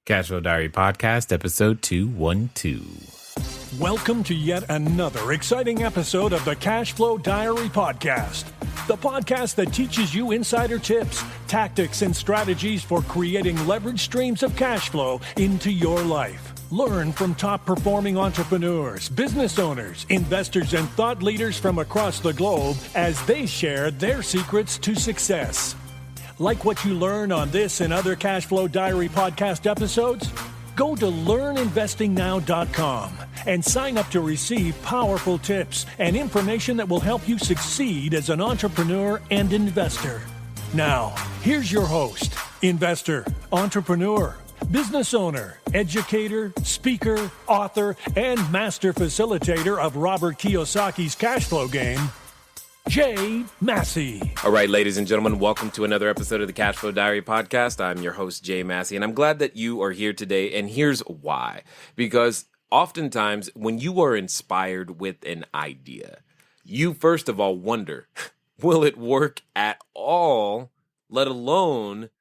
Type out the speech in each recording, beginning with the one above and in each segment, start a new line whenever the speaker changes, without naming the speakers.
Cashflow Diary Podcast, episode 212.
Welcome to yet another exciting episode of the Cashflow Diary Podcast, the podcast that teaches you insider tips, tactics, and strategies for creating leverage streams of cash flow into your life. Learn from top-performing entrepreneurs, business owners, investors, and thought leaders from across the globe as they share their secrets to success. Like what you learn on this and other Cashflow Diary podcast episodes? Go to learninvestingnow.com and sign up to receive powerful tips and information that will help you succeed as an entrepreneur and investor. Now, here's your host, investor, entrepreneur, business owner, educator, speaker, author, and master facilitator of Robert Kiyosaki's cash flow game, Jay Massey.
All right, ladies and gentlemen, welcome to another episode of the Cashflow Diary Podcast. I'm your host, Jay Massey, and I'm glad that you are here today, and here's why. Because oftentimes, when you are inspired with an idea, you first of all wonder, will it work at all, let alone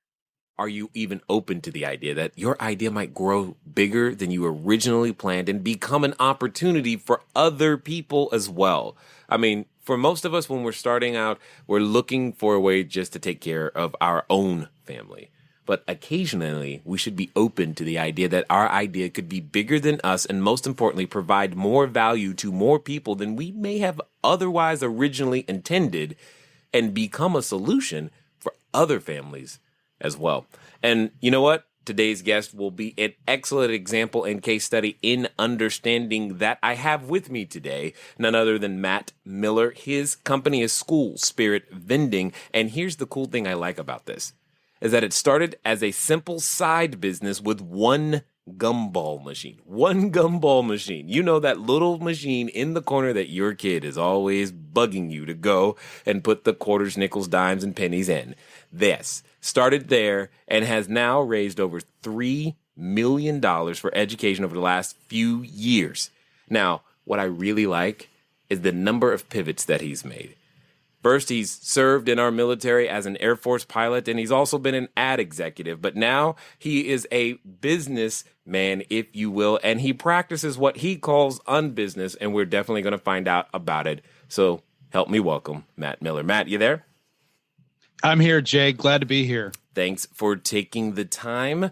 are you even open to the idea that your idea might grow bigger than you originally planned and become an opportunity for other people as well? I mean, for most of us, when we're starting out, we're looking for a way just to take care of our own family. But occasionally, we should be open to the idea that our idea could be bigger than us and, most importantly, provide more value to more people than we may have otherwise originally intended and become a solution for other families as well. And you know what? Today's guest will be an excellent example and case study in understanding that. I have with me today none other than Matt Miller. His company is Spirit Vending. And here's the cool thing I like about this, is that it started as a simple side business with one gumball machine. One gumball machine. You know, that little machine in the corner that your kid is always bugging you to go and put the quarters, nickels, dimes, and pennies in. This started there and has now raised over $3 million for education over the last few years. Now, what I really like is the number of pivots that he's made. First, he's served in our military as an Air Force pilot, and he's also been an ad executive. But now he is a businessman, if you will, and he practices what he calls unbusiness, and we're definitely going to find out about it. So help me welcome Matt Miller. Matt, you there?
I'm here, Jay. Glad to be here.
Thanks for taking the time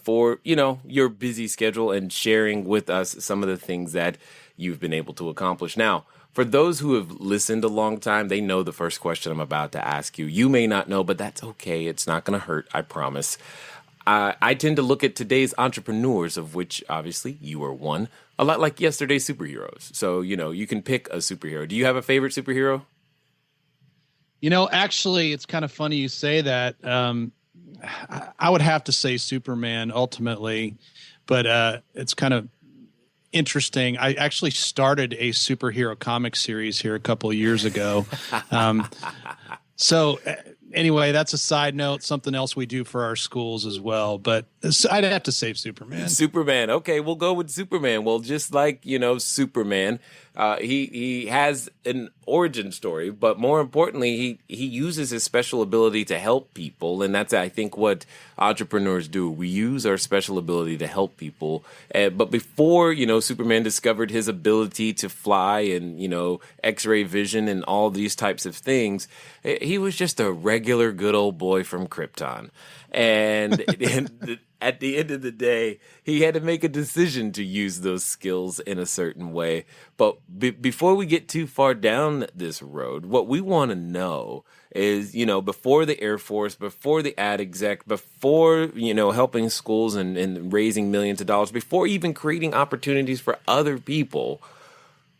for, your busy schedule and sharing with us some of the things that you've been able to accomplish. Now, for those who have listened a long time, they know the first question I'm about to ask you. You may not know, but that's okay. It's not going to hurt, I promise. I tend to look at today's entrepreneurs, of which obviously you are one, a lot like yesterday's superheroes. So, you can pick a superhero. Do you have a favorite superhero?
Actually, it's kind of funny you say that. I would have to say Superman ultimately, but it's kind of interesting. I actually started a superhero comic series here a couple of years ago. So anyway, that's a side note, something else we do for our schools as well. But I'd have to say Superman.
Superman. Okay, we'll go with Superman. Well, just like, Superman, he has an origin story, but more importantly, he uses his special ability to help people. And that's, I think, what entrepreneurs do. We use our special ability to help people. But before, Superman discovered his ability to fly and, X-ray vision and all these types of things, he was just a regular good old boy from Krypton. And at the end of the day, he had to make a decision to use those skills in a certain way. But before we get too far down this road, what we want to know is, before the Air Force, before the ad exec, before, helping schools and raising millions of dollars, before even creating opportunities for other people,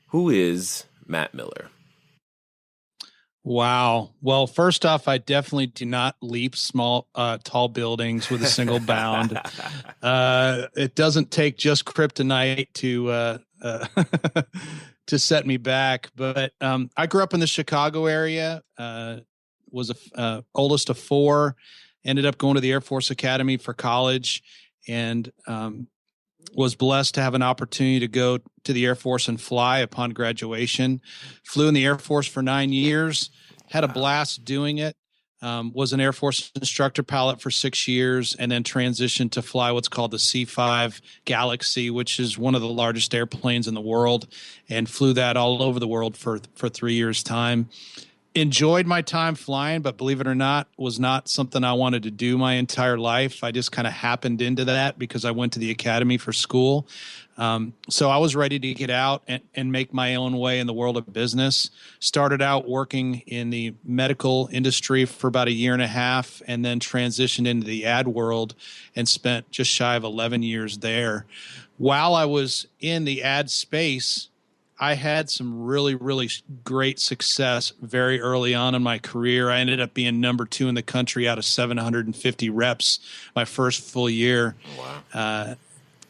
who is Matt Miller?
Wow. Well, first off, I definitely do not leap tall buildings with a single bound. It doesn't take just kryptonite to set me back. But I grew up in the Chicago area. Was a oldest of four. Ended up going to the Air Force Academy for college, and was blessed to have an opportunity to go to the Air Force and fly upon graduation. Flew in the Air Force for 9 years, had a blast doing it. was an Air Force instructor pilot for 6 years, and then transitioned to fly what's called the C-5 Galaxy, which is one of the largest airplanes in the world, and flew that all over the world for 3 years' time. Enjoyed my time flying, but believe it or not, was not something I wanted to do my entire life. I just kind of happened into that because I went to the academy for school. So I was ready to get out and make my own way in the world of business. Started out working in the medical industry for about a year and a half, and then transitioned into the ad world and spent just shy of 11 years there. While I was in the ad space, I had some really, really great success very early on in my career. I ended up being number 2 in the country out of 750 reps my first full year.
Wow.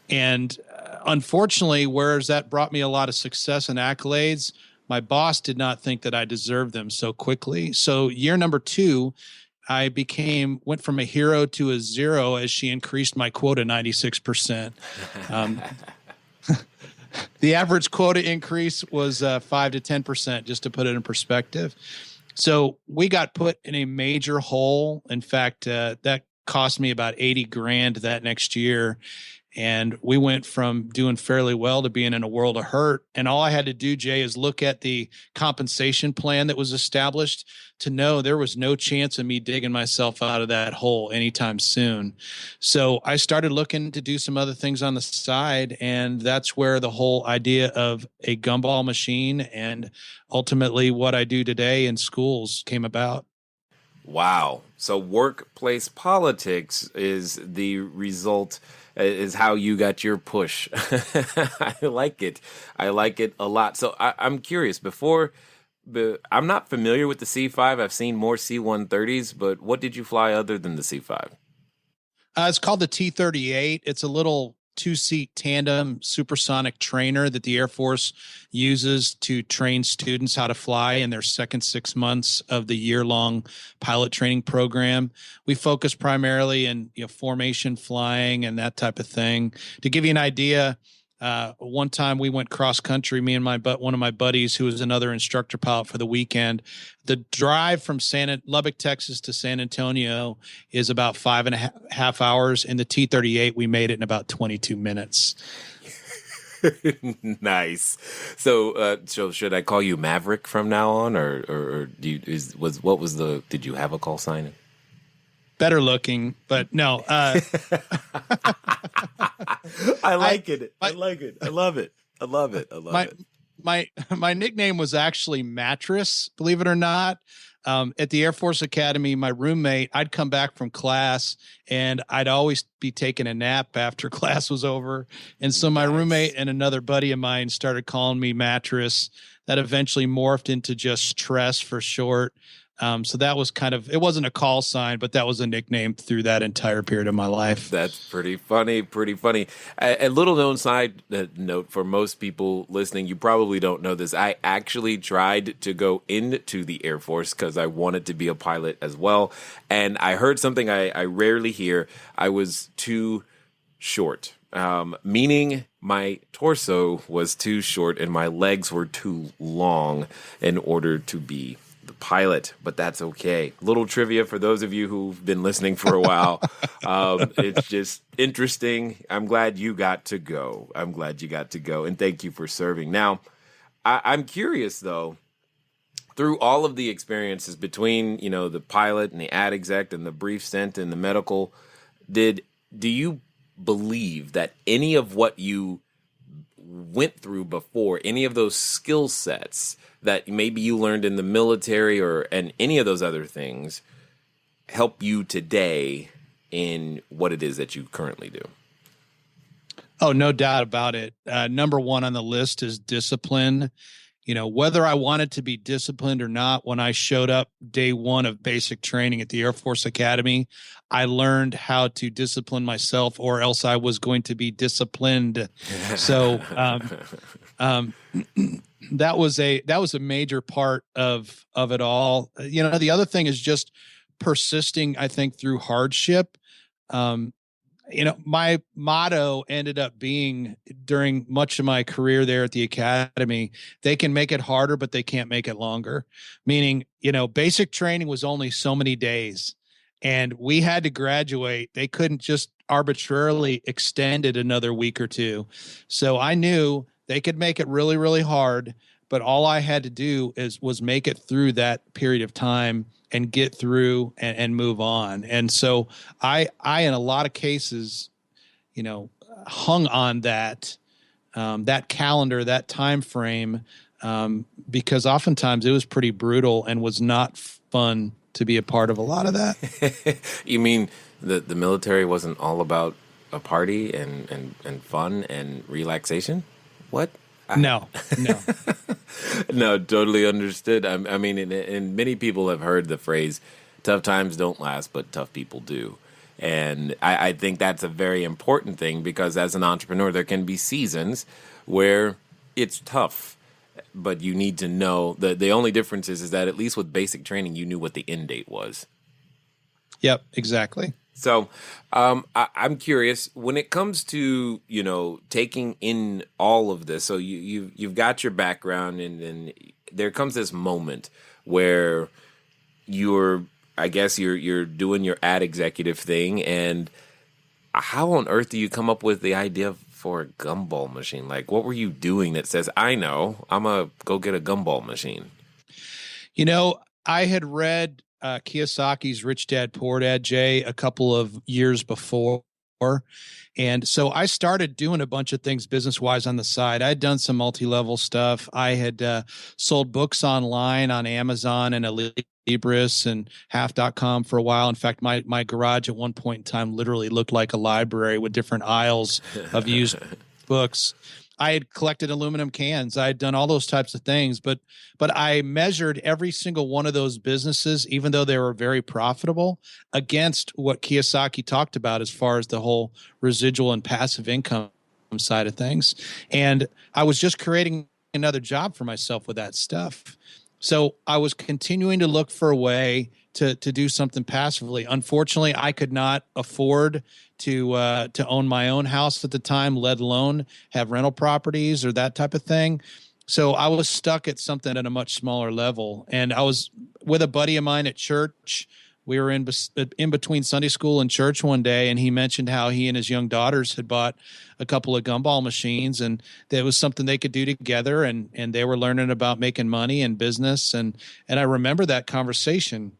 And unfortunately, whereas that brought me a lot of success and accolades, my boss did not think that I deserved them so quickly. So year number 2, I went from a hero to a zero as she increased my quota 96%. The average quota increase was 5 to 10%, just to put it in perspective. So we got put in a major hole. In fact, that cost me about 80 grand that next year. And we went from doing fairly well to being in a world of hurt. And all I had to do, Jay, is look at the compensation plan that was established to know there was no chance of me digging myself out of that hole anytime soon. So I started looking to do some other things on the side. And that's where the whole idea of a gumball machine and ultimately what I do today in schools came about.
Wow. So workplace politics is the result, is how you got your push. I like it. I like it a lot. So I'm curious, I'm not familiar with the C5. I've seen more C-130s, but what did you fly other than the C5?
It's called the T-38. It's a little 2-seat tandem supersonic trainer that the Air Force uses to train students how to fly in their second 6 months of the year-long pilot training program. We focus primarily in formation flying and that type of thing. To give you an idea, one time we went cross country, me and one of my buddies who was another instructor pilot for the weekend. The drive from Lubbock, Texas to San Antonio is about 5.5 hours. In the T-38, we made it in about 22 minutes.
Nice. So should I call you Maverick from now on, or did you have a call sign?
Better looking, but no.
I like it. I like it. I love it. I love it. I love it.
My nickname was actually Mattress, believe it or not. At the Air Force Academy, my roommate, I'd come back from class and I'd always be taking a nap after class was over. And so my roommate and another buddy of mine started calling me Mattress. That eventually morphed into just Stress for short. So that was it wasn't a call sign, but that was a nickname through that entire period of my life.
That's pretty funny, pretty funny. A little known side note for most people listening, you probably don't know this. I actually tried to go into the Air Force because I wanted to be a pilot as well. And I heard something I rarely hear. I was too short, meaning my torso was too short and my legs were too long in order to be pilot, but that's okay. Little trivia for those of you who've been listening for a while. It's just interesting. I'm glad you got to go. And thank you for serving. Now, I'm curious though, through all of the experiences between, the pilot and the ad exec and the brief stint in the medical, do you believe that any of what you went through before, any of those skill sets that maybe you learned in the military and any of those other things help you today in what it is that you currently do?
Oh, no doubt about it. Number one on the list is discipline. Whether I wanted to be disciplined or not, when I showed up day one of basic training at the Air Force Academy, I learned how to discipline myself or else I was going to be disciplined. So that was a major part of it all. The other thing is just persisting, I think, through hardship. my motto ended up being during much of my career there at the academy, they can make it harder, but they can't make it longer. Meaning, basic training was only so many days and we had to graduate. They couldn't just arbitrarily extend it another week or two. So I knew they could make it really, really hard, but all I had to do was make it through that period of time and get through and move on. And so I in a lot of cases, hung on that calendar, that time frame, because oftentimes it was pretty brutal and was not fun to be a part of a lot of that.
You mean the military wasn't all about a party and fun and relaxation? What?
No.
No, totally understood. I mean, and many people have heard the phrase, tough times don't last, but tough people do. And I think that's a very important thing because as an entrepreneur, there can be seasons where it's tough, but you need to know that the only difference is that at least with basic training, you knew what the end date was.
Yep, exactly.
So I'm curious when it comes to, taking in all of this. So you've got your background and there comes this moment where you're doing your ad executive thing. And how on earth do you come up with the idea for a gumball machine? Like, what were you doing that says, I know, I'm going to go get a gumball machine?
I had read Kiyosaki's Rich Dad, Poor Dad, Jay, a couple of years before. And so I started doing a bunch of things business-wise on the side. I'd done some multi-level stuff. I had sold books online on Amazon and Libris and half.com for a while. In fact, my garage at one point in time literally looked like a library with different aisles of used books. I had collected aluminum cans. I had done all those types of things, but I measured every single one of those businesses, even though they were very profitable, against what Kiyosaki talked about as far as the whole residual and passive income side of things. And I was just creating another job for myself with that stuff. So I was continuing to look for a way to do something passively. Unfortunately, I could not afford to own my own house at the time, let alone have rental properties or that type of thing. So I was stuck at something at a much smaller level. And I was with a buddy of mine at church. We were in between Sunday school and church one day, and he mentioned how he and his young daughters had bought a couple of gumball machines, and that was something they could do together, and they were learning about making money and business. And I remember that conversation.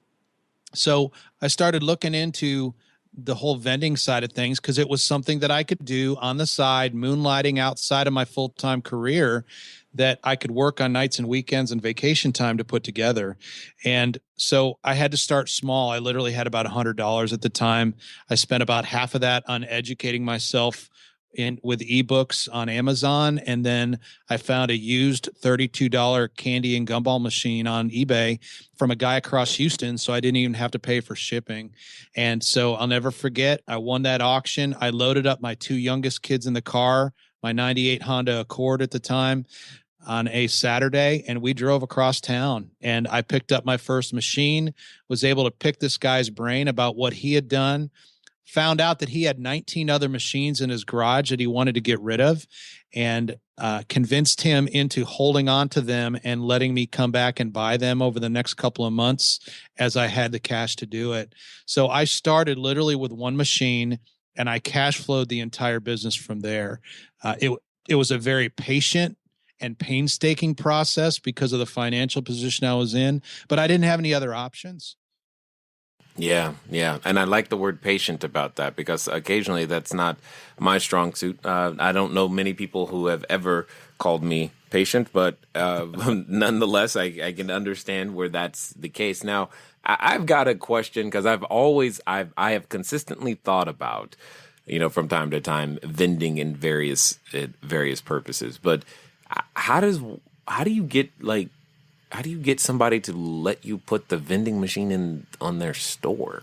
So I started looking into the whole vending side of things because it was something that I could do on the side, moonlighting outside of my full-time career, that I could work on nights and weekends and vacation time to put together. And so I had to start small. I literally had about $100 at the time. I spent about half of that on educating myself with ebooks on Amazon. And then I found a used $32 candy and gumball machine on eBay from a guy across Houston. So I didn't even have to pay for shipping. And so I'll never forget, I won that auction. I loaded up my two youngest kids in the car, my 98 Honda Accord at the time, on a Saturday, and we drove across town, and I picked up my first machine, was able to pick this guy's brain about what he had done, found out that he had 19 other machines in his garage that he wanted to get rid of, and convinced him into holding on to them and letting me come back and buy them over the next couple of months as I had the cash to do it. So I started literally with one machine, and I cash flowed the entire business from there. It was a very patient and painstaking process because of the financial position I was in, but I didn't have any other options.
Yeah. And I like the word patient about that because occasionally that's not my strong suit. I don't know many people who have ever called me patient, but nonetheless, I can understand where that's the case. Now, I've got a question because I have consistently thought about, from time to time, vending in various purposes, but how do you get somebody to let you put the vending machine on their store?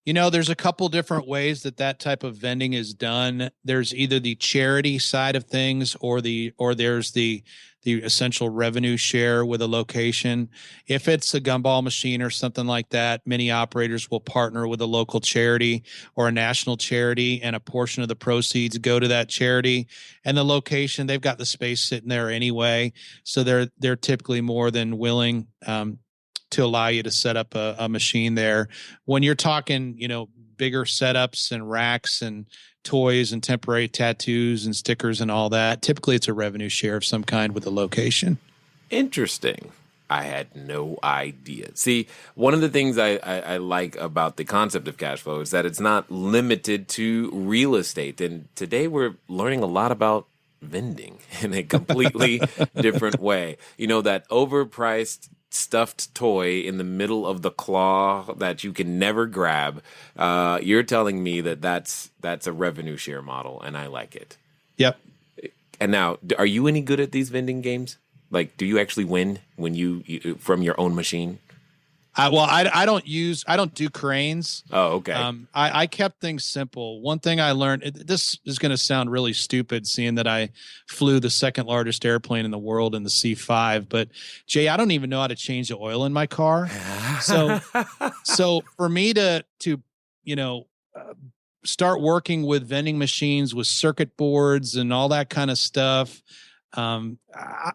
There's a couple different ways that type of vending is done. There's either the charity side of things or there's the essential revenue share with a location. If it's a gumball machine or something like that, many operators will partner with a local charity or a national charity, and a portion of the proceeds go to that charity. And the location, they've got the space sitting there anyway, so they're typically more than willing to allow you to set up a machine there. When you're talking, bigger setups and racks and toys and temporary tattoos and stickers and all that, typically it's a revenue share of some kind with the location.
Interesting. I had no idea. See, one of the things I like about the concept of cash flow is that it's not limited to real estate. And today we're learning a lot about vending in a completely different way. That overpriced stuffed toy in the middle of the claw that you can never grab. You're telling me that's a revenue share model, and I like it.
Yep.
And now, are you any good at these vending games? Like, do you actually win when you from your own machine?
I don't do cranes.
Oh, okay.
I kept things simple. One thing I learned, this is going to sound really stupid, seeing that I flew the second largest airplane in the world in the C5, but Jay, I don't even know how to change the oil in my car. So for me to start working with vending machines with circuit boards and all that kind of stuff, I'm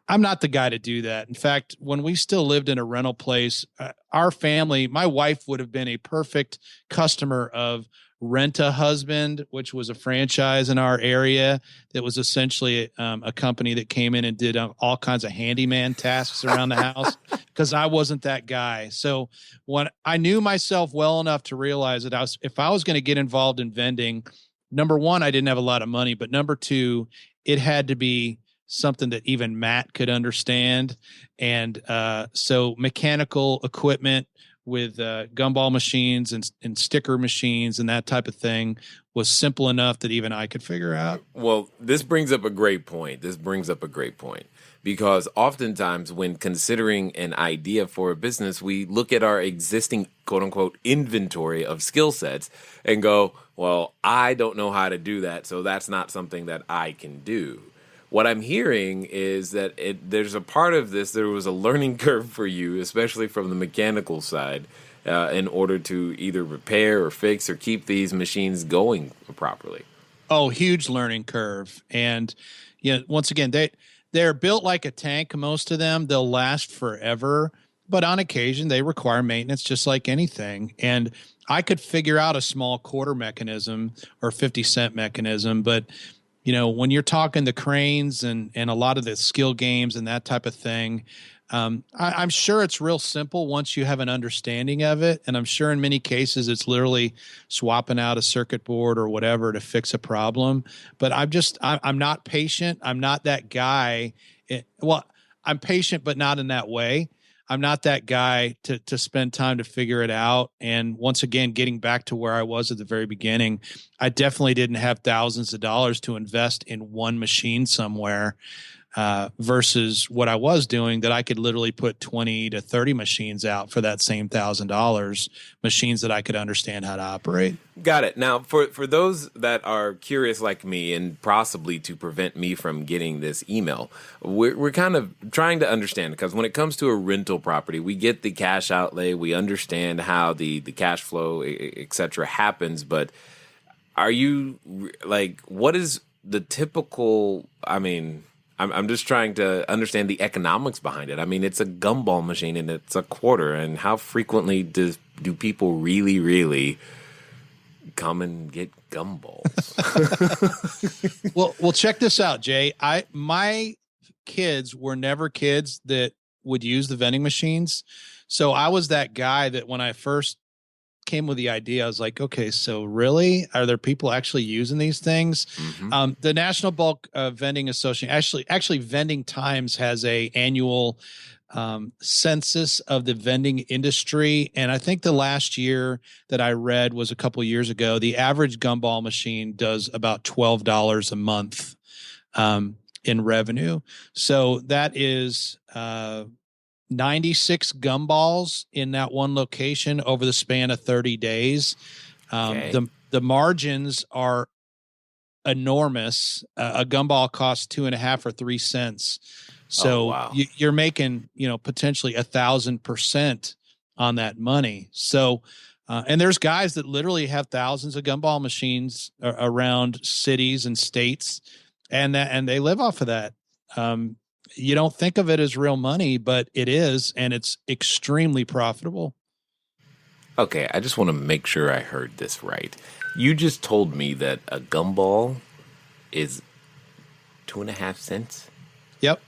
not the guy to do that. In fact, when we still lived in a rental place, our family, my wife would have been a perfect customer of Rent-A-Husband, which was a franchise in our area that was essentially a company that came in and did all kinds of handyman tasks around the house, because I wasn't that guy. So when I knew myself well enough to realize that if I was going to get involved in vending, number one, I didn't have a lot of money, but number two, it had to be something that even Matt could understand. And so mechanical equipment with gumball machines and sticker machines and that type of thing was simple enough that even I could figure out.
Well, this brings up a great point. Because oftentimes when considering an idea for a business, we look at our existing quote unquote inventory of skill sets and go, well, I don't know how to do that, so that's not something that I can do. What I'm hearing is that there's a part of this, there was a learning curve for you, especially from the mechanical side, in order to either repair or fix or keep these machines going properly.
Oh, huge learning curve. And once again, they're built like a tank, most of them. They'll last forever, but on occasion they require maintenance just like anything. And I could figure out a small quarter mechanism or 50-cent mechanism, but when you're talking the cranes and a lot of the skill games and that type of thing, I'm sure it's real simple once you have an understanding of it. And I'm sure in many cases it's literally swapping out a circuit board or whatever to fix a problem. But I'm not patient. I'm not that guy. I'm patient, but not in that way. I'm not that guy to spend time to figure it out. And once again, getting back to where I was at the very beginning, I definitely didn't have thousands of dollars to invest in one machine somewhere versus what I was doing, that I could literally put 20 to 30 machines out for that same $1,000, machines that I could understand how to operate.
Got it. Now, for those that are curious like me, and possibly to prevent me from getting this email, we're kind of trying to understand, because when it comes to a rental property, we get the cash outlay, we understand how the cash flow, et cetera, happens. But are you like, what is the typical, I'm just trying to understand the economics behind it. I mean, it's a gumball machine and it's a quarter. And how frequently do people really, really come and get gumballs?
Well, check this out, Jay. My kids were never kids that would use the vending machines. So I was that guy that when I first came with the idea, I was like, okay, so really, are there people actually using these things? Mm-hmm. The National Bulk Vending Association, actually Vending Times has a annual census of the vending industry. And I think the last year that I read was a couple of years ago. The average gumball machine does about $12 a month in revenue. So that is 96 gumballs in that one location over the span of 30 days.
Okay.
The margins are enormous. A gumball costs 2.5 or 3 cents.
Oh,
So
wow.
you're making, potentially 1,000% on that money. So, and there's guys that literally have thousands of gumball machines around cities and states, and they live off of that. You don't think of it as real money, but it is, and it's extremely profitable.
Okay, I just want to make sure I heard this right. You just told me that a gumball is 2.5 cents,
Yep.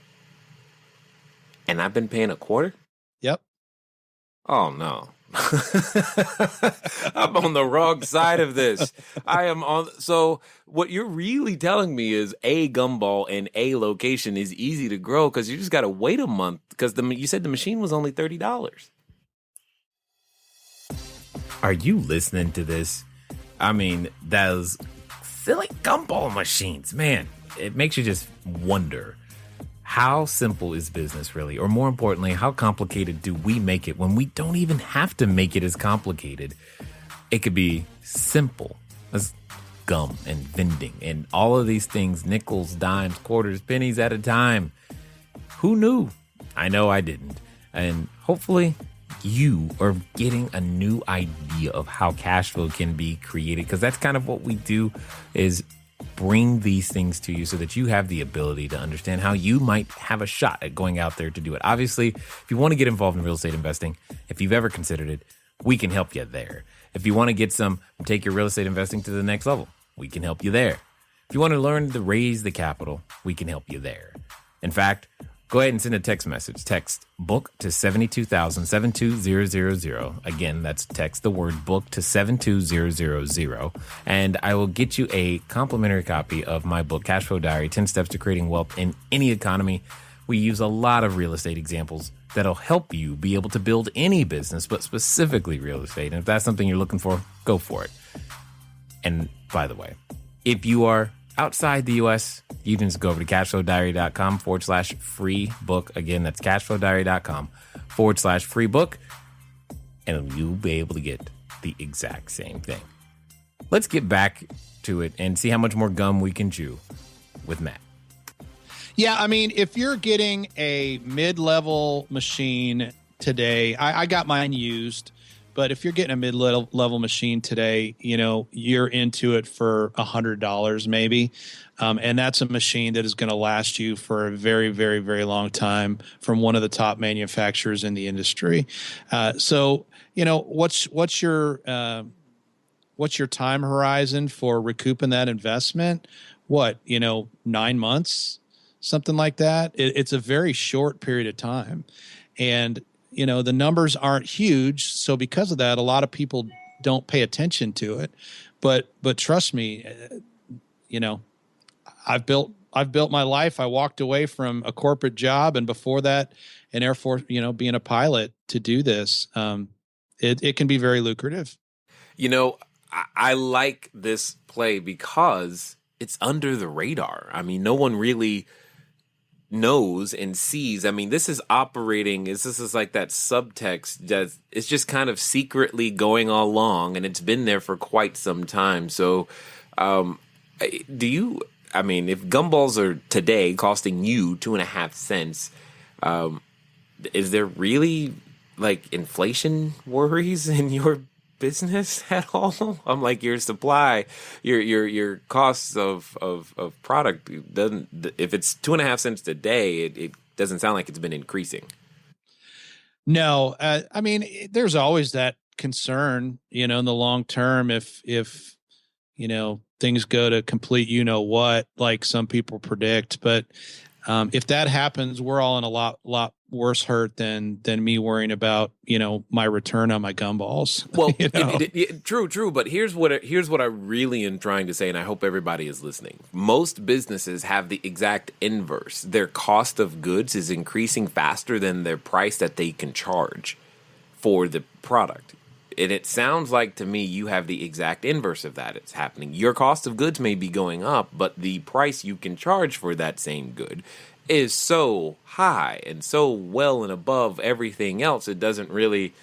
and I've been paying a quarter?
Yep.
Oh, no. I'm on the wrong side of this. I am on. So what you're really telling me is a gumball in a location is easy to grow because you just got to wait a month because you said the machine was only $30. Are you listening to this? I mean, those silly gumball machines, man, it makes you just wonder. How simple is business really? Or more importantly, how complicated do we make it when we don't even have to make it as complicated? It could be simple as gum and vending and all of these things, nickels, dimes, quarters, pennies at a time. Who knew? I know I didn't. And hopefully you are getting a new idea of how cash flow can be created, because that's kind of what we do, is bring these things to you so that you have the ability to understand how you might have a shot at going out there to do it. Obviously, if you want to get involved in real estate investing, if you've ever considered it, we can help you there. If you want to get take your real estate investing to the next level, we can help you there. If you want to learn to raise the capital, we can help you there. In fact, go ahead and send a text message. Text book to 72000 72000. Again, that's text the word book to 72000. And I will get you a complimentary copy of my book, Cash Flow Diary, 10 Steps to Creating Wealth in Any Economy. We use a lot of real estate examples that'll help you be able to build any business, but specifically real estate. And if that's something you're looking for, go for it. And by the way, if you are outside the U.S., you can just go over to cashflowdiary.com/free book. Again, that's cashflowdiary.com/free book. And you'll be able to get the exact same thing. Let's get back to it and see how much more gum we can chew with Matt.
Yeah, I mean, if you're getting a mid-level machine today, I got mine used, but if you're getting a mid-level machine today, you're into it for $100 maybe. And that's a machine that is going to last you for a very, very, very long time from one of the top manufacturers in the industry. So, what's your time horizon for recouping that investment? 9 months? Something like that. It's a very short period of time. And, the numbers aren't huge. So because of that, a lot of people don't pay attention to it. But trust me, I've built my life. I walked away from a corporate job, and before that, an Air Force, being a pilot to do this. It can be very lucrative.
I like this play because it's under the radar. I mean, no one really knows and sees. I mean, this is operating. This is like that subtext that it's just kind of secretly going along, and it's been there for quite some time. So, if gumballs are today costing you 2.5 cents, is there really like inflation worries in your business at all? I'm like, your supply, your costs of product doesn't. If it's 2.5 cents today, it doesn't sound like it's been increasing.
No, there's always that concern, in the long term, if things go to complete, what, like some people predict. But if that happens, we're all in a lot worse hurt than me worrying about, my return on my gumballs.
Well, true. But here's what I really am trying to say, and I hope everybody is listening. Most businesses have the exact inverse. Their cost of goods is increasing faster than their price that they can charge for the product. And it sounds like to me you have the exact inverse of that. It's happening. Your cost of goods may be going up, but the price you can charge for that same good is so high and so well and above everything else. It doesn't really.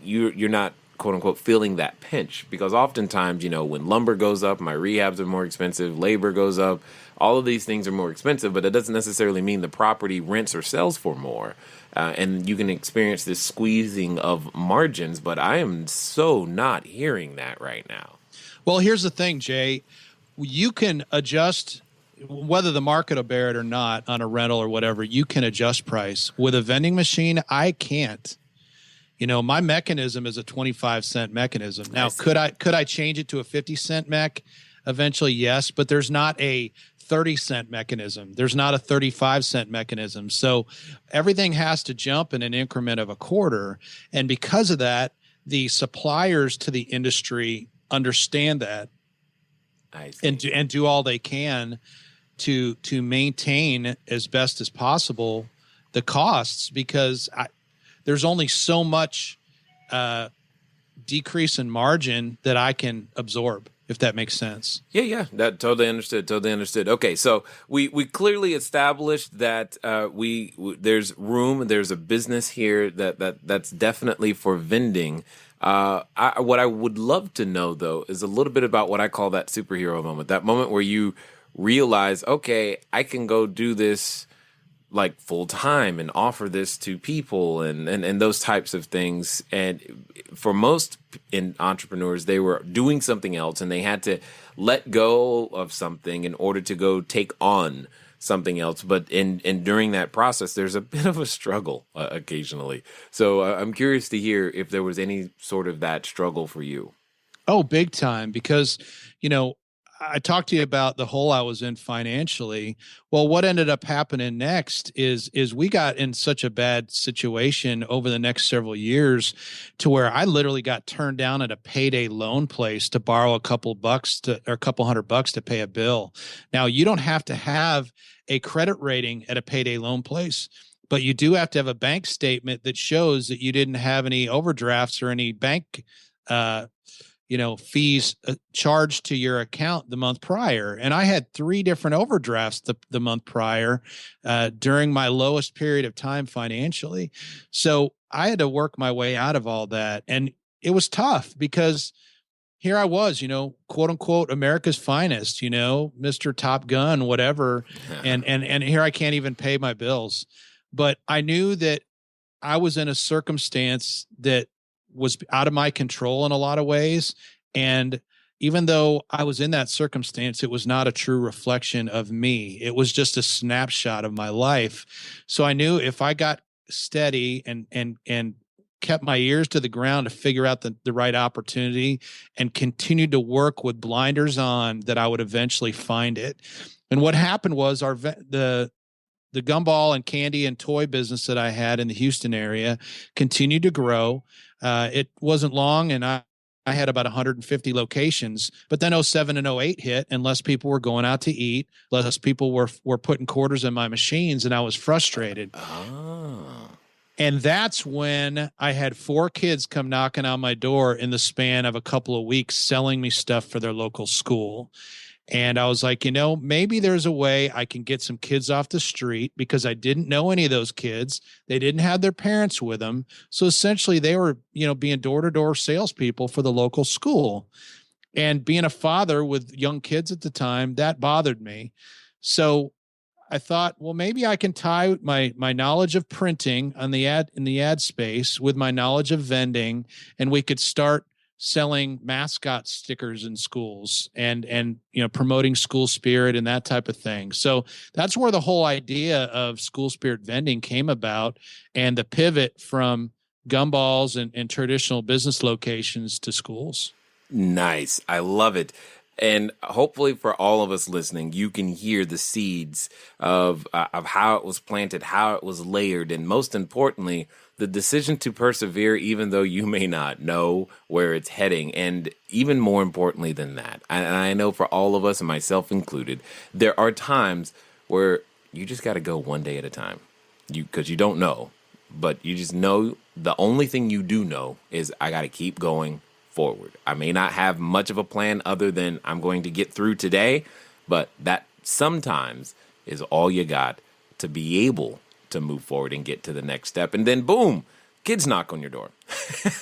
You're not quote unquote feeling that pinch, because oftentimes, when lumber goes up, my rehabs are more expensive, labor goes up, all of these things are more expensive, but it doesn't necessarily mean the property rents or sells for more. And you can experience this squeezing of margins, but I am so not hearing that right now.
Well, here's the thing, Jay. You can adjust, whether the market will bear it or not, on a rental or whatever, you can adjust price. With a vending machine, I can't. My mechanism is a 25-cent mechanism. Now, could I change it to a 50-cent mech eventually? Yes, but there's not a 30-cent mechanism. There's not a 35-cent mechanism. So everything has to jump in an increment of a quarter. And because of that, the suppliers to the industry understand that and do all they can to maintain as best as possible the costs, because there's only so much decrease in margin that I can absorb, if that makes sense.
Yeah, that totally understood. Okay, so we clearly established that there's room, there's a business here that's definitely for vending. What I would love to know, though, is a little bit about what I call that superhero moment, that moment where you realize, okay, I can go do this like full time and offer this to people and those types of things. And for most entrepreneurs, they were doing something else and they had to let go of something in order to go take on something else. But during that process, there's a bit of a struggle occasionally. So I'm curious to hear if there was any sort of that struggle for you.
Oh, big time. Because, I talked to you about the hole I was in financially. Well, what ended up happening next is we got in such a bad situation over the next several years to where I literally got turned down at a payday loan place to borrow a couple $100 to pay a bill. Now, you don't have to have a credit rating at a payday loan place, but you do have to have a bank statement that shows that you didn't have any overdrafts or any bank fees charged to your account the month prior. And I had 3 different overdrafts the month prior during my lowest period of time financially. So I had to work my way out of all that. And it was tough because here I was, quote unquote, America's finest, Mr. Top Gun, whatever. And here I can't even pay my bills. But I knew that I was in a circumstance that was out of my control in a lot of ways. And even though I was in that circumstance, it was not a true reflection of me. It was just a snapshot of my life. So I knew if I got steady and kept my ears to the ground to figure out the right opportunity and continued to work with blinders on, that I would eventually find it. And what happened was the gumball and candy and toy business that I had in the Houston area continued to grow. It wasn't long, and I had about 150 locations. But then 07 and 08 hit, and less people were going out to eat. Less people were putting quarters in my machines, and I was frustrated.
Oh.
And that's when I had 4 kids come knocking on my door in the span of a couple of weeks, selling me stuff for their local school. And I was like, maybe there's a way I can get some kids off the street, because I didn't know any of those kids. They didn't have their parents with them. So essentially they were, being door-to-door salespeople for the local school. And being a father with young kids at the time, that bothered me. So I thought, well, maybe I can tie my knowledge of printing in the ad space with my knowledge of vending, and we could start selling mascot stickers in schools and promoting school spirit and that type of thing. So that's where the whole idea of school spirit vending came about, and the pivot from gumballs and traditional business locations to schools.
Nice. I love it. And hopefully for all of us listening, you can hear the seeds of how it was planted, how it was layered, and most importantly, the decision to persevere even though you may not know where it's heading. And even more importantly than that, and I know for all of us, and myself included, there are times where you just got to go one day at a time, because you don't know, but you just know the only thing you do know is I got to keep going forward. I may not have much of a plan other than I'm going to get through today, but that sometimes is all you got to be able to move forward and get to the next step. And then boom, kids knock on your door.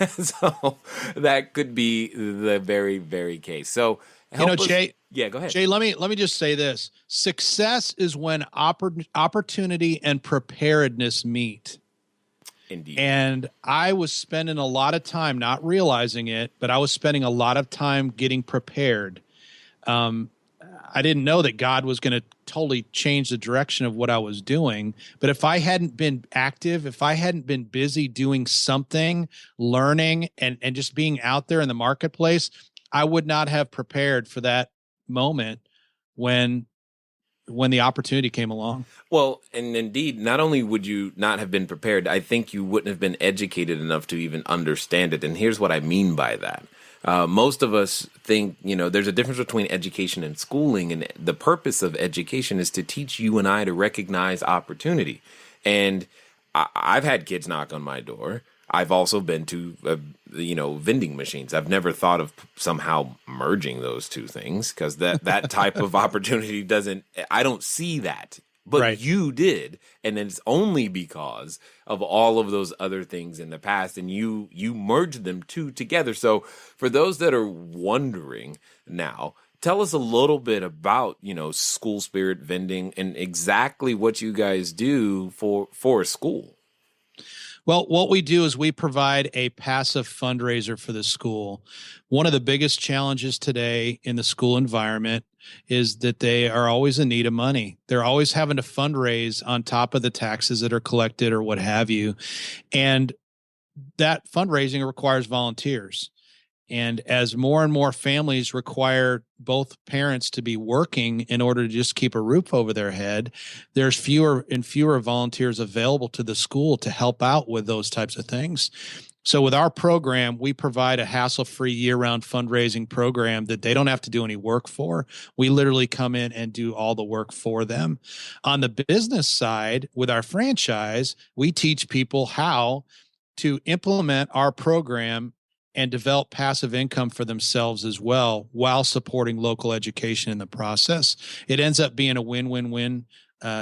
So that could be the very, very case. So
Jay.
Yeah, go ahead.
Jay, let me just say this. Success is when opportunity and preparedness meet.
Indeed.
And I was spending a lot of time, not realizing it, but I was spending a lot of time getting prepared. I didn't know that God was going to totally change the direction of what I was doing. But if I hadn't been active, if I hadn't been busy doing something, learning, and just being out there in the marketplace, I would not have prepared for that moment when the opportunity came along.
Well, and indeed, not only would you not have been prepared, I think you wouldn't have been educated enough to even understand it. And here's what I mean by that. Most of us think, there's a difference between education and schooling, and the purpose of education is to teach you and I to recognize opportunity. And I've had kids knock on my door. I've also been to, vending machines. I've never thought of somehow merging those two things because that type of opportunity I don't see that. But
right.
You did, and it's only because of all of those other things in the past, and you merged them two together. So for those that are wondering now, tell us a little bit about, School Spirit Vending and exactly what you guys do for a school.
Well, what we do is we provide a passive fundraiser for the school. One of the biggest challenges today in the school environment is that they are always in need of money. They're always having to fundraise on top of the taxes that are collected or what have you. And that fundraising requires volunteers. And as more and more families require both parents to be working in order to just keep a roof over their head, there's fewer and fewer volunteers available to the school to help out with those types of things. So with our program, we provide a hassle-free year-round fundraising program that they don't have to do any work for. We literally come in and do all the work for them. On the business side, with our franchise, we teach people how to implement our program and develop passive income for themselves as well while supporting local education in the process. It ends up being a win-win-win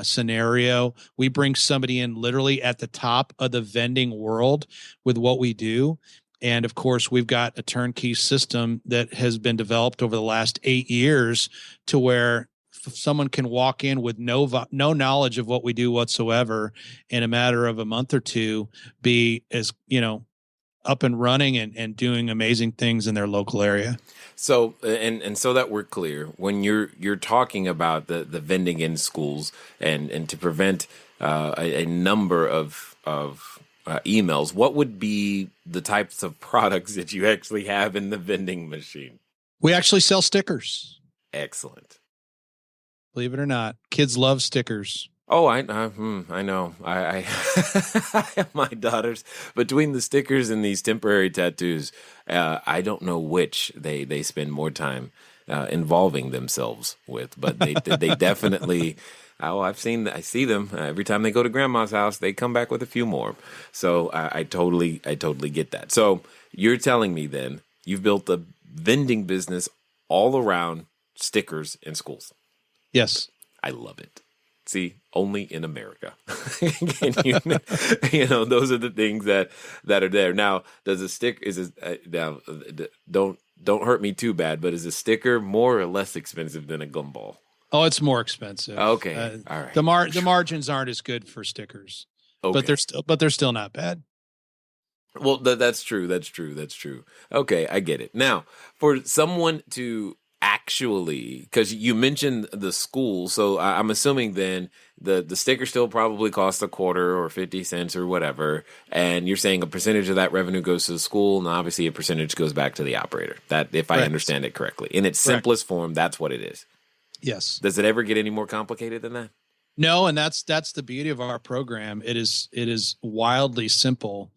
scenario. We bring somebody in literally at the top of the vending world with what we do. And of course, we've got a turnkey system that has been developed over the last 8 years to where someone can walk in with no knowledge of what we do whatsoever in a matter of a month or two, be as, up and running and doing amazing things in their local area.
So, and so that we're clear, when you're talking about the vending in schools and to prevent a number of emails, what would be the types of products that you actually have in the vending machine?
We actually sell stickers.
Excellent.
Believe it or not, kids love stickers.
Oh, I know. I have my daughters between the stickers and these temporary tattoos. I don't know which they spend more time involving themselves with, but they definitely. Oh, I see them every time they go to grandma's house. They come back with a few more. So I totally get that. So you're telling me then you've built a vending business all around stickers in schools.
Yes,
I love it. See, only in America. Those are the things that are there. Now, does a stick don't hurt me too bad, but is a sticker more or less expensive than a gumball?
Oh, it's more expensive.
Okay, all right.
The margins aren't as good for stickers,
okay.
but they're still not bad.
Well, that's true. Okay, I get it. Now, for someone to actually, because you mentioned the school, so I'm assuming then the sticker still probably costs $0.25 or 50 cents or whatever, and you're saying a percentage of that revenue goes to the school, and obviously a percentage goes back to the operator. That, if I understand it correctly, in its simplest form, that's what it is.
Yes.
Does it ever get any more complicated than that?
No, and that's the beauty of our program. It is wildly simple.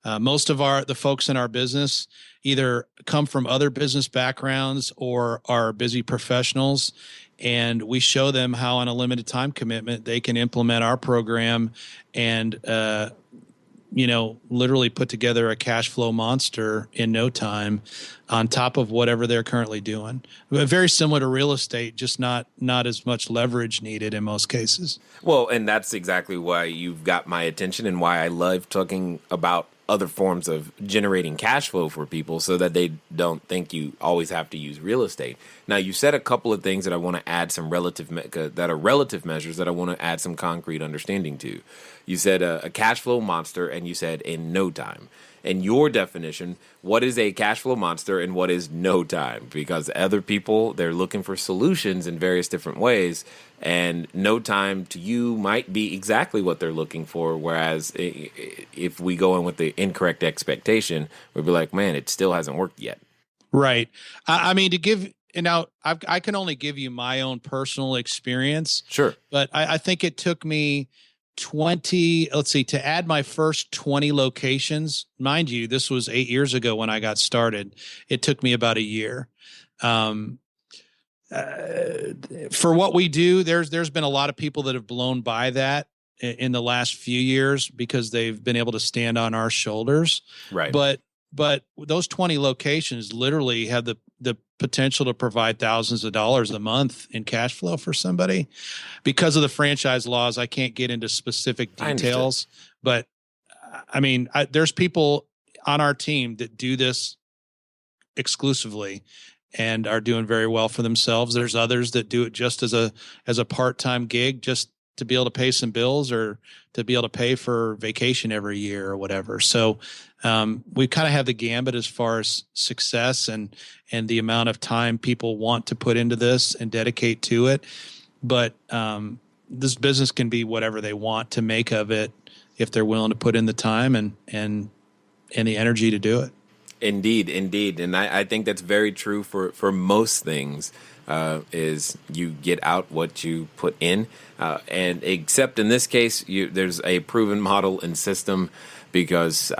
Most of the folks in our business either come from other business backgrounds or are busy professionals, and we show them how on a limited time commitment they can implement our program and literally put together a cash flow monster in no time on top of whatever they're currently doing. Very similar to real estate, just not as much leverage needed in most cases.
Well, and that's exactly why you've got my attention and why I love talking about other forms of generating cash flow for people so that they don't think you always have to use real estate. Now, you said a couple of things that I want to add some that are relative measures that I want to add some concrete understanding to. You said a cash flow monster, and you said in no time. In your definition, what is a cash flow monster and what is no time? Because other people, they're looking for solutions in various different ways, and no time to you might be exactly what they're looking for. Whereas if we go in with the incorrect expectation, we'd be like, man, it still hasn't worked yet.
Right. I mean, I can only give you my own personal experience.
Sure.
But I think it took me to add my first 20 locations. Mind you, this was 8 years ago when I got started. It took me about a year. For what we do, there's been a lot of people that have blown by that in the last few years because they've been able to stand on our shoulders.
Right.
But those 20 locations literally have the potential to provide thousands of dollars a month in cash flow for somebody. Because of the franchise laws, I can't get into specific details, but I mean, there's people on our team that do this exclusively and are doing very well for themselves. There's others that do it just as a part-time gig, just to be able to pay some bills or to be able to pay for vacation every year or whatever. So we kind of have the gambit as far as success and the amount of time people want to put into this and dedicate to it. But this business can be whatever they want to make of it if they're willing to put in the time and the energy to do it.
Indeed. And I think that's very true for most things. Is you get out what you put in, and except in this case, there's a proven model and system because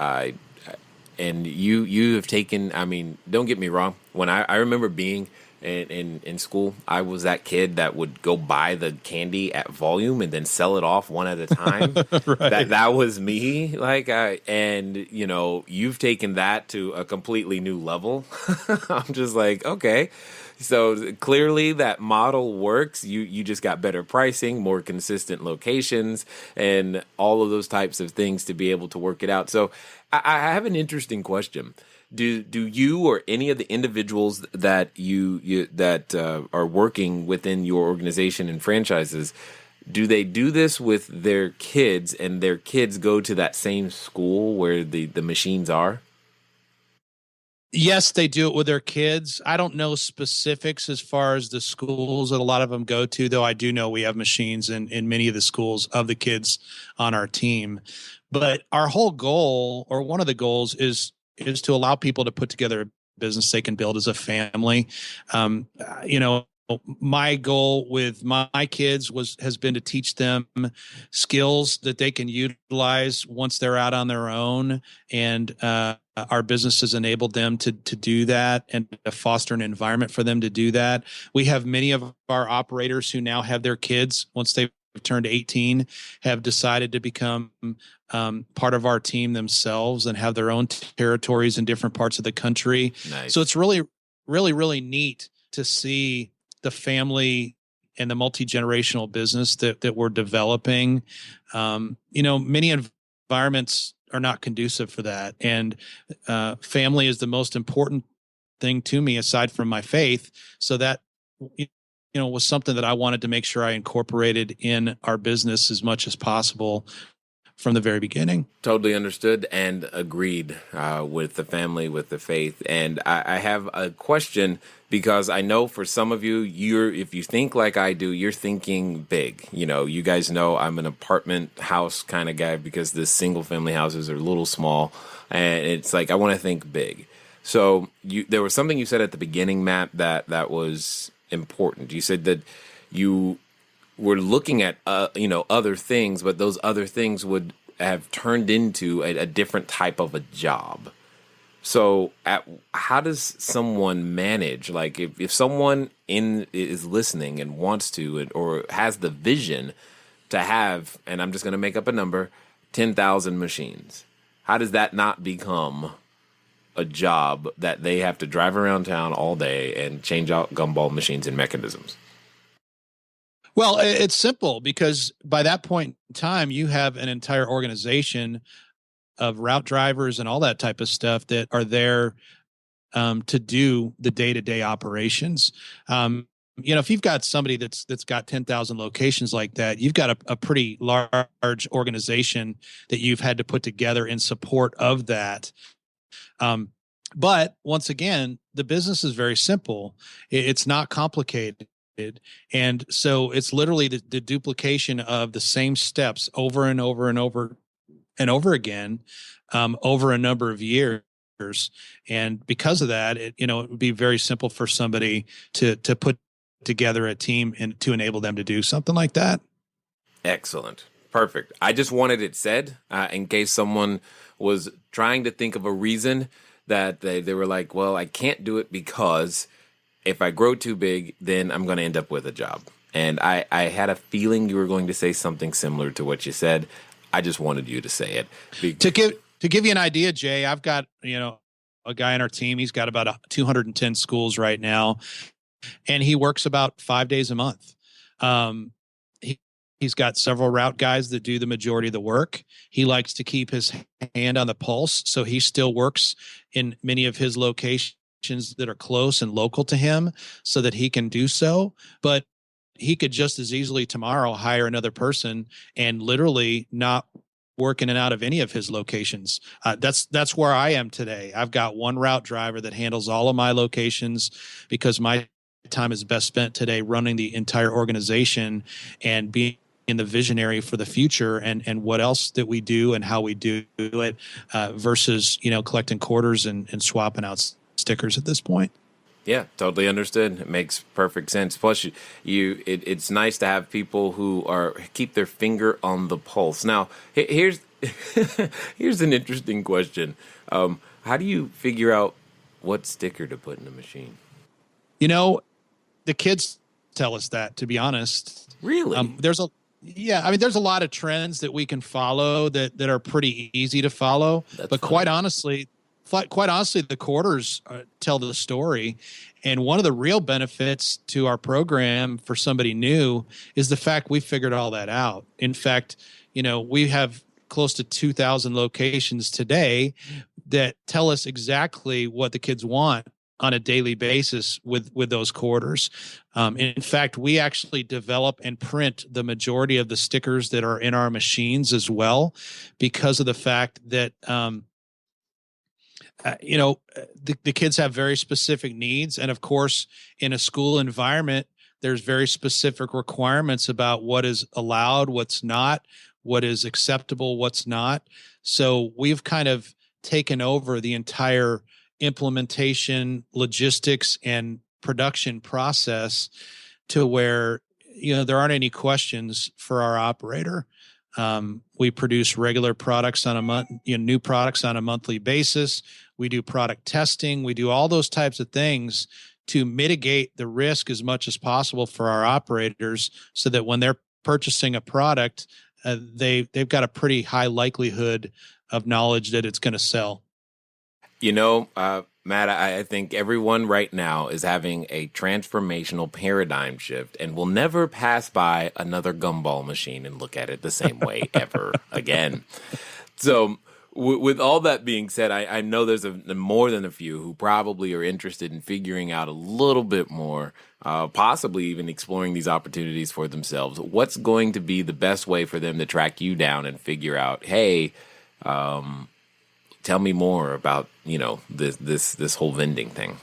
you have taken. I mean, don't get me wrong. When I remember being in school, I was that kid that would go buy the candy at volume and then sell it off one at a time. Right. That was me. And you've taken that to a completely new level. I'm just like, okay. So clearly that model works. You just got better pricing, more consistent locations, and all of those types of things to be able to work it out. So I have an interesting question. Do you or any of the individuals that that are working within your organization and franchises, do they do this with their kids and their kids go to that same school where the machines are?
Yes, they do it with their kids. I don't know specifics as far as the schools that a lot of them go to, though I do know we have machines in many of the schools of the kids on our team. But our whole goal, or one of the goals, is to allow people to put together a business they can build as a family. My goal with my kids has been to teach them skills that they can utilize once they're out on their own, and our business has enabled them to do that and to foster an environment for them to do that. We have many of our operators who now have their kids, once they've turned 18, have decided to become part of our team themselves and have their own territories in different parts of the country.
Nice.
So it's really, really, really neat to see the family and the multi-generational business that we're developing. Many environments are not conducive for that. And family is the most important thing to me aside from my faith. So that, was something that I wanted to make sure I incorporated in our business as much as possible from the very beginning.
Totally understood and agreed with the family, with the faith. And I have a question because I know for some of you, if you think like I do, you're thinking big. You guys know I'm an apartment house kind of guy because the single family houses are a little small. And it's like I want to think big. So there was something you said at the beginning, Matt, that was important. You said that you were looking at other things, but those other things would have turned into a different type of a job. So how does someone manage, like if someone is listening and wants to or has the vision to have, and I'm just going to make up a number, 10,000 machines, how does that not become a job that they have to drive around town all day and change out gumball machines and mechanisms?
Well, it's simple because by that point in time, you have an entire organization of route drivers and all that type of stuff that are there to do the day-to-day operations. If you've got somebody that's got 10,000 locations like that, you've got a pretty large organization that you've had to put together in support of that. But once again, the business is very simple. It's not complicated. And so it's literally the duplication of the same steps over and over and over and over again, over a number of years. And because of that, it would be very simple for somebody to put together a team and to enable them to do something like that.
Excellent. Perfect. I just wanted it said in case someone was trying to think of a reason that they were like, well, I can't do it because if I grow too big, then I'm going to end up with a job. And I had a feeling you were going to say something similar to what you said. I just wanted you to say it.
To give you an idea, Jay, I've got, a guy on our team. He's got about 210 schools right now, and he works about 5 days a month. He's got several route guys that do the majority of the work. He likes to keep his hand on the pulse, so he still works in many of his locations that are close and local to him so that he can do so. But he could just as easily tomorrow hire another person and literally not work in and out of any of his locations. That's where I am today. I've got one route driver that handles all of my locations because my time is best spent today running the entire organization and being in the visionary for the future and what else that we do and how we do it versus, collecting quarters and swapping out stickers at this point.
Yeah, totally understood. It makes perfect sense. Plus, it's nice to have people who keep their finger on the pulse. Now, here's an interesting question. How do you figure out what sticker to put in the machine?
The kids tell us that, to be honest.
Really?
There's a lot of trends that we can follow that are pretty easy to follow.
That's
but
funny.
quite honestly, the quarters tell the story. And one of the real benefits to our program for somebody new is the fact we figured all that out. In fact, we have close to 2,000 locations today that tell us exactly what the kids want on a daily basis with those quarters. In fact, we actually develop and print the majority of the stickers that are in our machines as well, because of the fact that the kids have very specific needs. And of course, in a school environment, there's very specific requirements about what is allowed, what's not, what is acceptable, what's not. So we've kind of taken over the entire implementation, logistics, and production process to where, there aren't any questions for our operator. We produce regular products on a month, new products on a monthly basis. We do product testing. We do all those types of things to mitigate the risk as much as possible for our operators so that when they're purchasing a product, they've got a pretty high likelihood of knowledge that it's going to sell.
Matt, I think everyone right now is having a transformational paradigm shift and will never pass by another gumball machine and look at it the same way ever again. So with all that being said, I know there's more than a few who probably are interested in figuring out a little bit more, possibly even exploring these opportunities for themselves. What's going to be the best way for them to track you down and figure out, hey, tell me more about, this whole vending thing?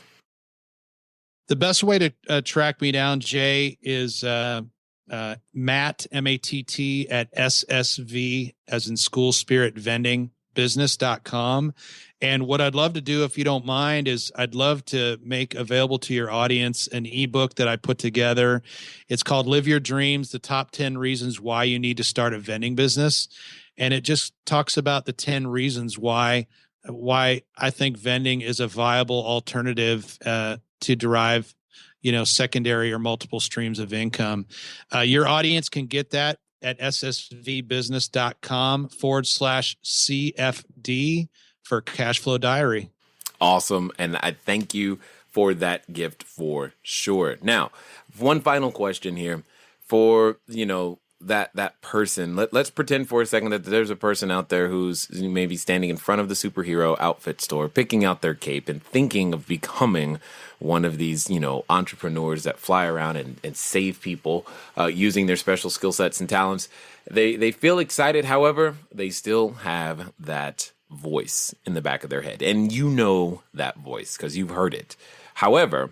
The best way to track me down, Jay, is Matt, MATT, at SSV, as in School Spirit Vending, business.com. And what I'd love to do, if you don't mind, is I'd love to make available to your audience an ebook that I put together. It's called Live Your Dreams, the Top 10 Reasons Why You Need to Start a Vending Business. And it just talks about the 10 reasons why I think vending is a viable alternative to derive, secondary or multiple streams of income. Your audience can get that at ssvbusiness.com/CFD for Cash Flow Diary.
Awesome. And I thank you for that gift for sure. Now, one final question here for, that person. Let's pretend for a second that there's a person out there who's maybe standing in front of the superhero outfit store, picking out their cape and thinking of becoming one of these, entrepreneurs that fly around and save people using their special skill sets and talents. They feel excited. However, they still have that voice in the back of their head. And you know that voice because you've heard it. However,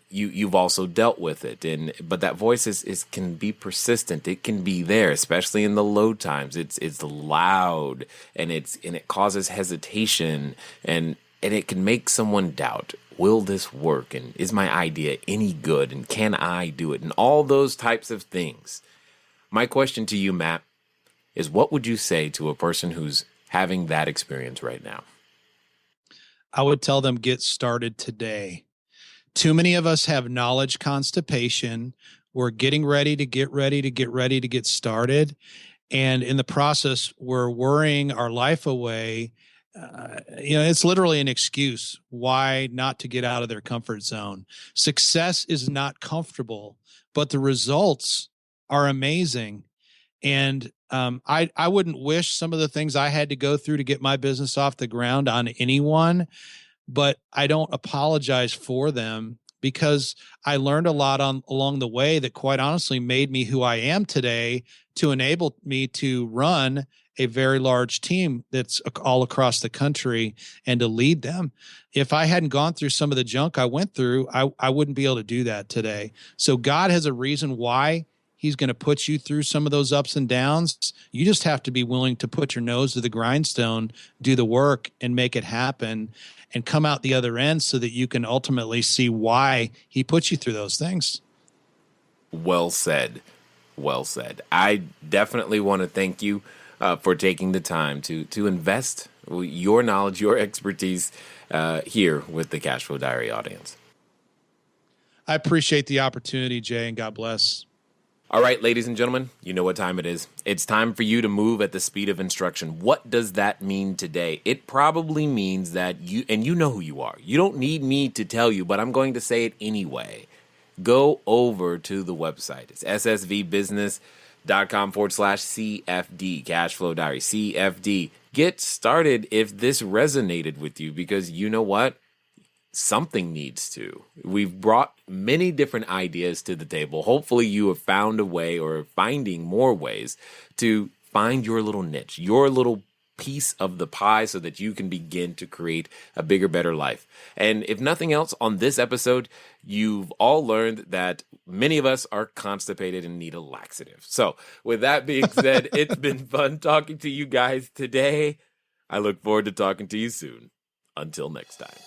you've also dealt with it, but that voice is can be persistent. It can be there, especially in the low times. It's loud and it causes hesitation and it can make someone doubt, will this work? And is my idea any good? And can I do it? And all those types of things. My question to you, Matt, is what would you say to a person who's having that experience right now?
I would tell them, get started today. Too many of us have knowledge constipation. We're getting ready to get started. And in the process, we're worrying our life away. It's literally an excuse why not to get out of their comfort zone. Success is not comfortable, but the results are amazing. And I wouldn't wish some of the things I had to go through to get my business off the ground on anyone, but I don't apologize for them because I learned a lot along the way that quite honestly made me who I am today to enable me to run a very large team that's all across the country and to lead them. If I hadn't gone through some of the junk I went through, I wouldn't be able to do that today. So God has a reason why He's going to put you through some of those ups and downs. You just have to be willing to put your nose to the grindstone, do the work, and make it happen, and come out the other end so that you can ultimately see why He puts you through those things.
Well said. Well said. I definitely want to thank you for taking the time to invest your knowledge, your expertise here with the Cashflow Diary audience.
I appreciate the opportunity, Jay, and God bless.
All right, ladies and gentlemen, you know what time it is. It's time for you to move at the speed of instruction. What does that mean today? It probably means that you know who you are. You don't need me to tell you, but I'm going to say it anyway. Go over to the website. It's ssvbusiness.com/CFD, Cashflow Diary, CFD. Get started if this resonated with you, because you know what? Something needs to. We've brought many different ideas to the table. Hopefully you have found a way or finding more ways to find your little niche, your little piece of the pie so that you can begin to create a bigger, better life. And if nothing else, on this episode, you've all learned that many of us are constipated and need a laxative. So with that being said, it's been fun talking to you guys today. I look forward to talking to you soon. Until next time.